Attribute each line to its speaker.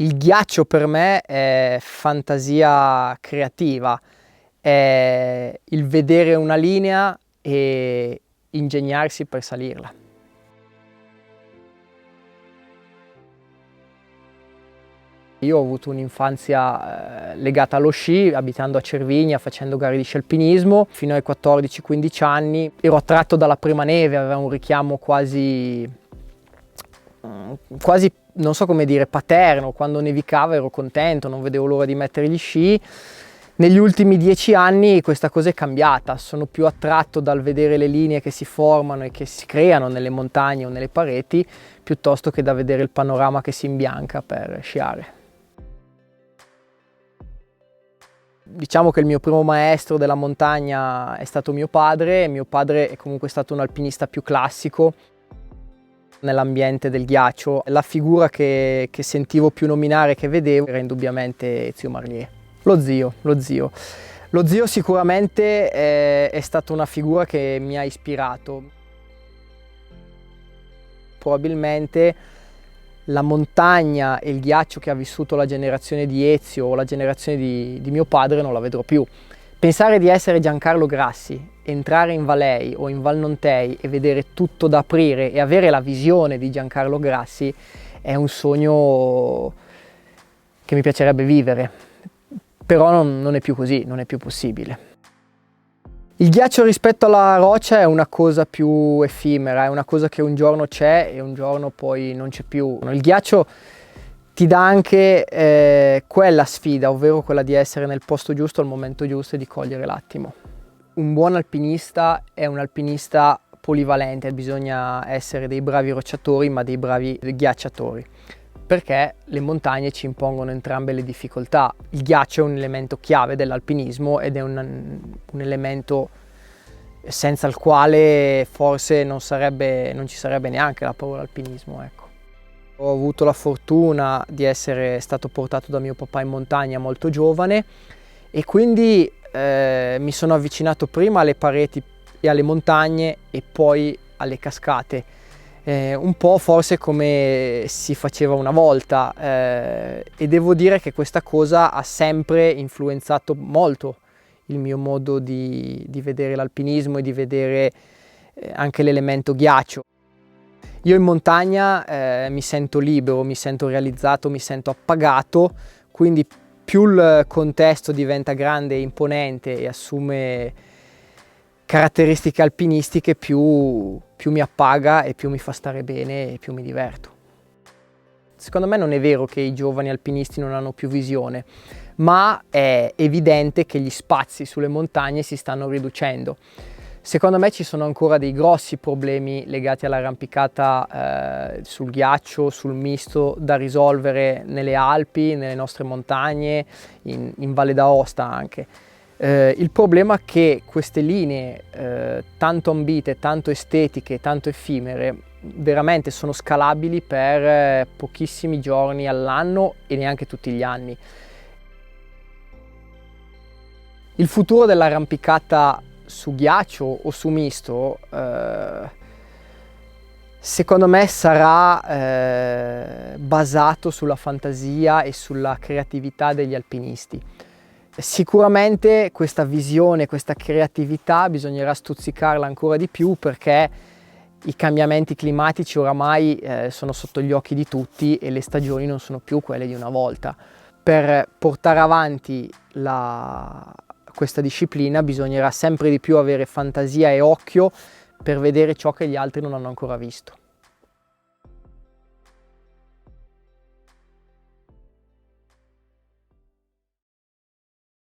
Speaker 1: Il ghiaccio per me è fantasia creativa, è il vedere una linea e ingegnarsi per salirla. Io ho avuto un'infanzia legata allo sci, abitando a Cervinia, facendo gare di sci alpinismo, fino ai 14-15 anni. Ero attratto dalla prima neve, aveva un richiamo quasi, non so come dire, paterno. Quando nevicava ero contento, non vedevo l'ora di mettere gli sci. Negli ultimi 10 anni questa cosa è cambiata, sono più attratto dal vedere le linee che si formano e che si creano nelle montagne o nelle pareti, piuttosto che da vedere il panorama che si imbianca per sciare. Diciamo che il mio primo maestro della montagna è stato mio padre è comunque stato un alpinista più classico nell'ambiente del ghiaccio. La figura che sentivo più nominare, che vedevo, era indubbiamente Ezio Marlier. Lo zio sicuramente è stata una figura che mi ha ispirato. Probabilmente la montagna e il ghiaccio che ha vissuto la generazione di Ezio o la generazione di mio padre non la vedrò più. Pensare di essere Giancarlo Grassi, entrare in Valei o in Val Nontei e vedere tutto da aprire e avere la visione di Giancarlo Grassi è un sogno che mi piacerebbe vivere, però non è più così, non è più possibile. Il ghiaccio rispetto alla roccia è una cosa più effimera, è una cosa che un giorno c'è e un giorno poi non c'è più. Il ghiaccio ti dà anche quella sfida, ovvero quella di essere nel posto giusto al momento giusto e di cogliere l'attimo. Un buon alpinista è un alpinista polivalente, bisogna essere dei bravi rocciatori ma dei bravi ghiacciatori, perché le montagne ci impongono entrambe le difficoltà. Il ghiaccio è un elemento chiave dell'alpinismo ed è un elemento senza il quale forse non ci sarebbe neanche la parola alpinismo, ecco. Ho avuto la fortuna di essere stato portato da mio papà in montagna molto giovane e quindi mi sono avvicinato prima alle pareti e alle montagne e poi alle cascate. Un po' forse come si faceva una volta e devo dire che questa cosa ha sempre influenzato molto il mio modo di vedere l'alpinismo e di vedere anche l'elemento ghiaccio. Io in montagna mi sento libero, mi sento realizzato, mi sento appagato, quindi più il contesto diventa grande e imponente e assume caratteristiche alpinistiche, più mi appaga e più mi fa stare bene e più mi diverto. Secondo me non è vero che i giovani alpinisti non hanno più visione, ma è evidente che gli spazi sulle montagne si stanno riducendo. Secondo me ci sono ancora dei grossi problemi legati all'arrampicata sul ghiaccio, sul misto, da risolvere nelle Alpi, nelle nostre montagne, in Valle d'Aosta anche. Il problema è che queste linee tanto ambite, tanto estetiche, tanto effimere, veramente sono scalabili per pochissimi giorni all'anno e neanche tutti gli anni. Il futuro dell'arrampicata su ghiaccio o su misto secondo me sarà basato sulla fantasia e sulla creatività degli alpinisti. Sicuramente questa visione, questa creatività bisognerà stuzzicarla ancora di più, perché i cambiamenti climatici oramai sono sotto gli occhi di tutti e le stagioni non sono più quelle di una volta. Per portare avanti questa disciplina bisognerà sempre di più avere fantasia e occhio per vedere ciò che gli altri non hanno ancora visto.